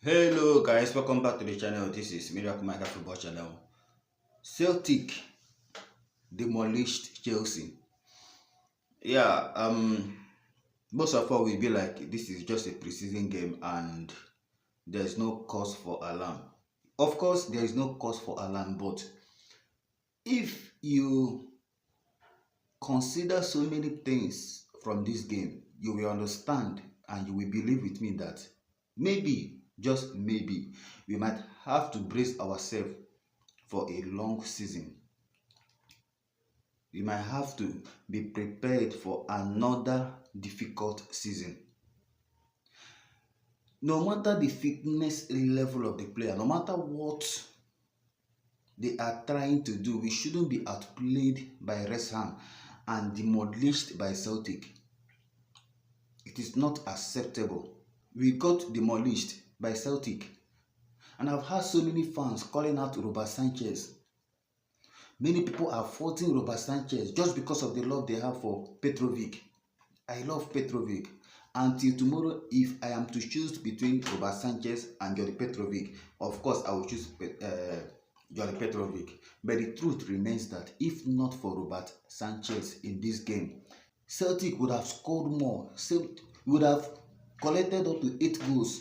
Hello guys, welcome back to the channel. This is Mudryk football channel. Celtic demolished Chelsea. Yeah, most of all will be like this is just a preseason game and there's no cause for alarm. Of course, there is no cause for alarm, but if you consider so many things from this game, you will understand and you will believe with me that maybe, just maybe, we might have to brace ourselves for a long season. We might have to be prepared for another difficult season. No matter the fitness level of the player, no matter what they are trying to do, we shouldn't be outplayed by Reece and demolished by Celtic. It is not acceptable. We got demolished by Celtic. And I've had so many fans calling out Robert Sanchez. Many people are faulting Robert Sanchez just because of the love they have for Petrovic. I love Petrovic. Until tomorrow, if I am to choose between Robert Sanchez and Jolly Petrovic, of course I will choose Jolly Petrovic. But the truth remains that if not for Robert Sanchez in this game, Celtic would have scored more. Celtic would have collected up to 8 goals.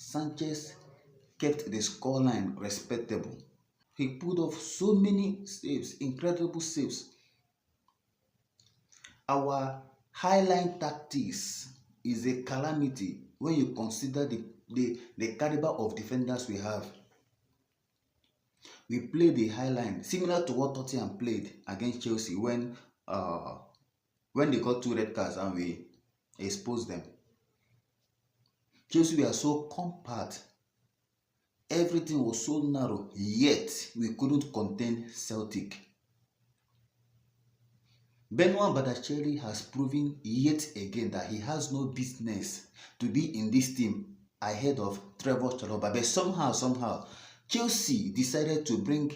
Sanchez kept the scoreline respectable. He pulled off so many saves, incredible saves. Our highline tactics is a calamity when you consider the caliber of defenders we have. We played the highline similar to what Tottenham played against Chelsea when they got 2 red cards and we exposed them. Chelsea were so compact. Everything was so narrow, yet we couldn't contain Celtic. Benoit Badiashile has proven yet again that he has no business to be in this team ahead of Trevor Chalobah. But somehow, Chelsea decided to bring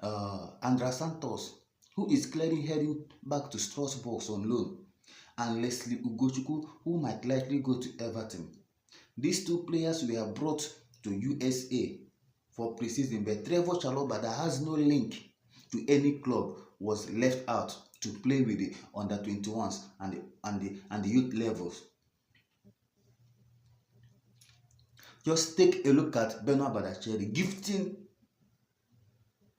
Andrés Santos, who is clearly heading back to Strasbourg on loan, and Leslie Ugochukwu, who might likely go to Everton. These 2 players were brought to USA for preseason, but Trevor Chalobah, that has no link to any club, was left out to play with the under 21s and the youth levels. Just take a look at Benoit Badiashile gifting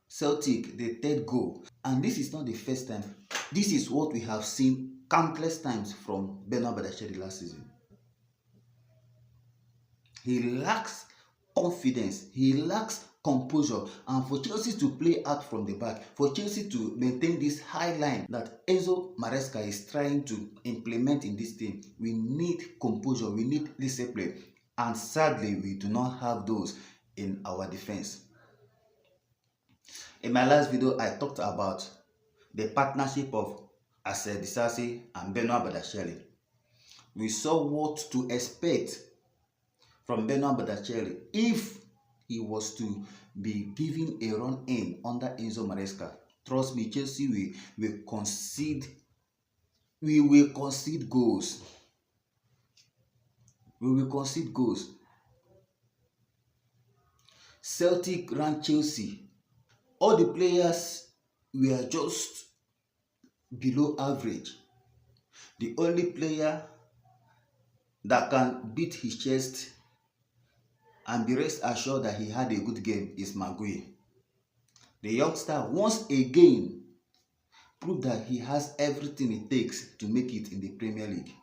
Celtic the 3rd goal, and this is not the first time. This is what we have seen countless times from Benoit Badiashile last season. He lacks confidence, he lacks composure, and for Chelsea to play out from the back, for Chelsea to maintain this high line that Enzo Maresca is trying to implement in this team, we need composure, we need discipline, and sadly we do not have those in our defense. In my last video, I talked about the partnership of Asel Disasi and Benoit Badiashile. We saw what to expect from Benoit Badiashile if he was to be given a run in under Enzo Maresca. Trust me, Chelsea will concede goals. We will concede goals. Celtic ran Chelsea. All the players were just below average. The only player that can beat his chest and be rest assured that he had a good game is Guiu. The youngster once again proved that he has everything it takes to make it in the Premier League.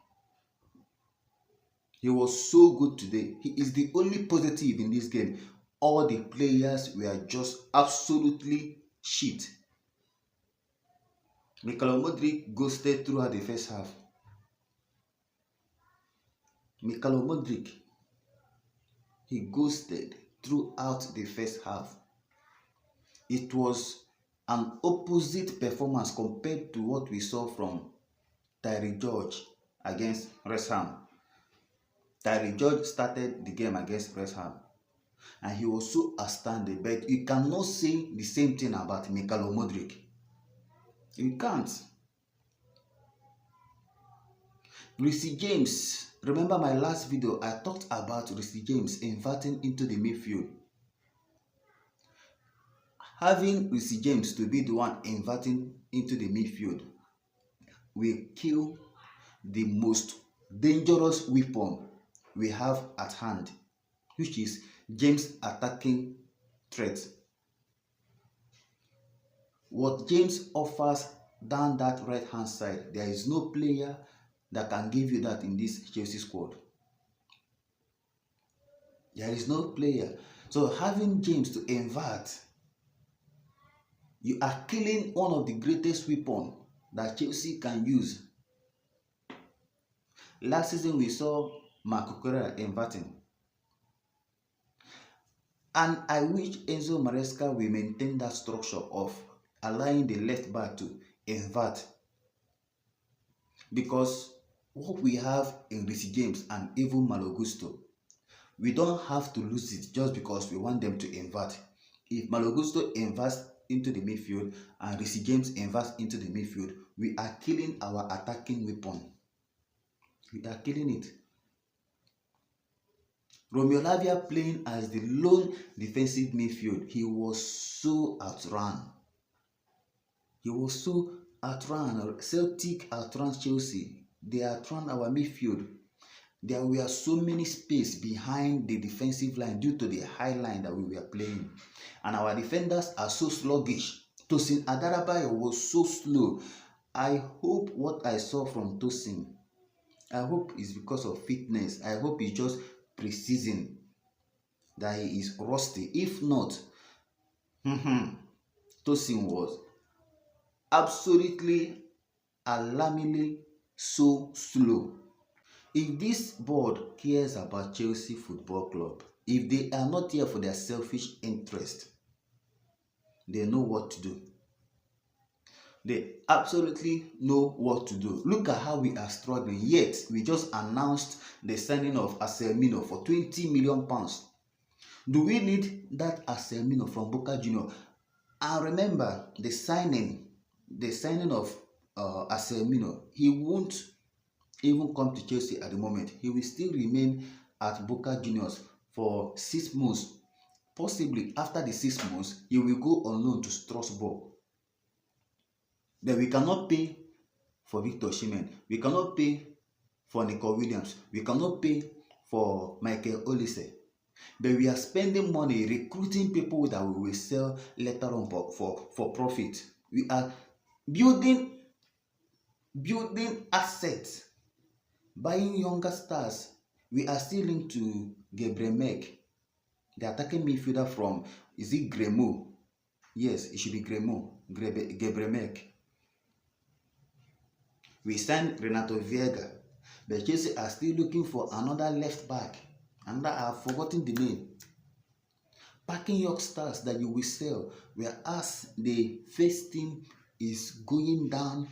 He was so good today. He is the only positive in this game. All the players were just absolutely shit. Mudryk ghosted throughout the first half. Mudryk, he ghosted throughout the first half. It was an opposite performance compared to what we saw from Tyree George against Reece. Tyree George started the game against Reece and he was so outstanding, but you cannot say the same thing about Mudryk. You can't. Reece James Remember my last video, I talked about Reece James inverting into the midfield. Having Reece James to be the one inverting into the midfield will kill the most dangerous weapon we have at hand, which is James' attacking threat. What James offers down that right hand side, there is no player that can give you that in this Chelsea squad. There is no player. So having James to invert, you are killing one of the greatest weapons that Chelsea can use. Last season we saw Marc inverting. And I wish Enzo Maresca will maintain that structure of allowing the left back to invert. Because what we have in Reece James and even Malo Gusto, we don't have to lose it just because we want them to invert. If Malo Gusto inverts into the midfield and Reece James inverts into the midfield, we are killing our attacking weapon. We are killing it. Romeo Lavia playing as the lone defensive midfield, he was so outrun. He was so outrun. Celtic outrun Chelsea. They outrun our midfield. There were so many space behind the defensive line due to the high line that we were playing. And our defenders are so sluggish. Tosin Adarabayo was so slow. I hope what I saw from Tosin, I hope it's because of fitness. I hope it's just preseason that he is rusty. If not, Tosin was absolutely alarmingly so slow. If this board cares about Chelsea Football Club, if they are not here for their selfish interest, they know what to do. They absolutely know what to do. Look at how we are struggling. Yet, we just announced the signing of Aselmino for £20 million. Do we need that Aselmino from Boca Juniors? And remember, the signing of Aselmino, he won't even come to Chelsea at the moment. He will still remain at Boca Juniors for 6 months. Possibly after the 6 months, he will go on loan to Strasbourg. Then we cannot pay for Victor Osimhen. We cannot pay for Nico Williams. We cannot pay for Michael Olise. But we are spending money recruiting people that we will sell later on for profit. We are building assets, buying younger stars. We are still linked to Gebremec, the attacking midfielder from, is it Gremo? Yes, it should be Gebremec. We signed Renato Vieira, but Chelsea are still looking for another left back, and I have forgotten the name. Packing youngsters that you will sell, whereas the first team is going down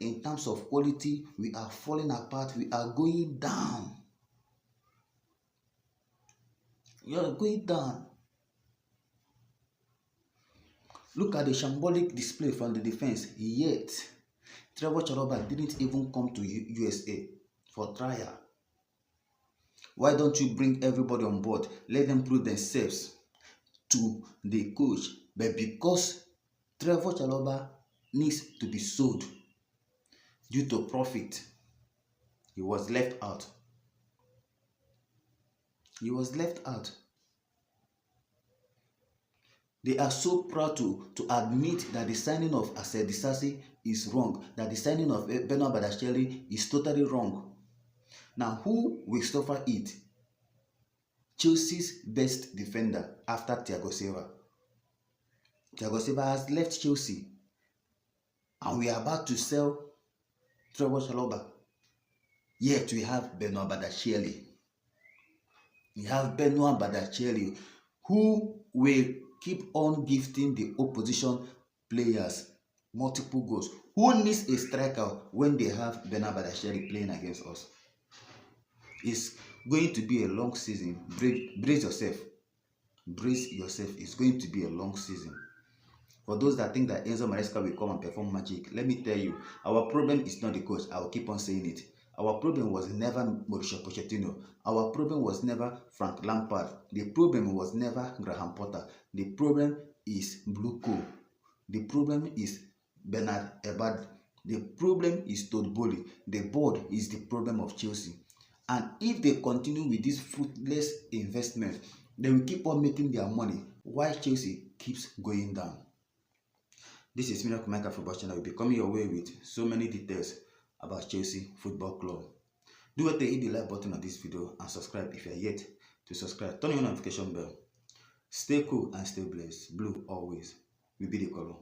in terms of quality. We are falling apart. We are going down. You are going down. Look at the shambolic display from the defense. Yet, Trevor Chalobah didn't even come to USA for trial. Why don't you bring everybody on board? Let them prove themselves to the coach. But because Trevor Chalobah needs to be sold due to profit, he was left out. He was left out. They are so proud to admit that the signing of Asel Disasi is wrong, that the signing of Benoit Badiashile is totally wrong. Now, who will suffer it? Chelsea's best defender after Thiago Silva. Thiago Silva has left Chelsea, and we are about to sell Trevor Chalobah. Yet we have Benoit Badiashile. We have Benoit Badiashile, who will keep on gifting the opposition players multiple goals. Who needs a striker when they have Benoit Badiashile playing against us? It's going to be a long season. Brace yourself. Brace yourself. It's going to be a long season. For those that think that Enzo Maresca will come and perform magic, let me tell you, our problem is not the coach. I will keep on saying it. Our problem was never Mauricio Pochettino. Our problem was never Frank Lampard. The problem was never Graham Potter. The problem is Blue Co. The problem is Bernard Ebad. The problem is Todd Bowley. The board is the problem of Chelsea. And if they continue with this fruitless investment, they will keep on making their money while Chelsea keeps going down. This is NKUNKU Football Channel. Will be coming your way with so many details about Chelsea Football Club. Do hit the like button on this video and subscribe if you are yet to subscribe. Turn on your notification bell. Stay cool and stay blessed. Blue always will be the color.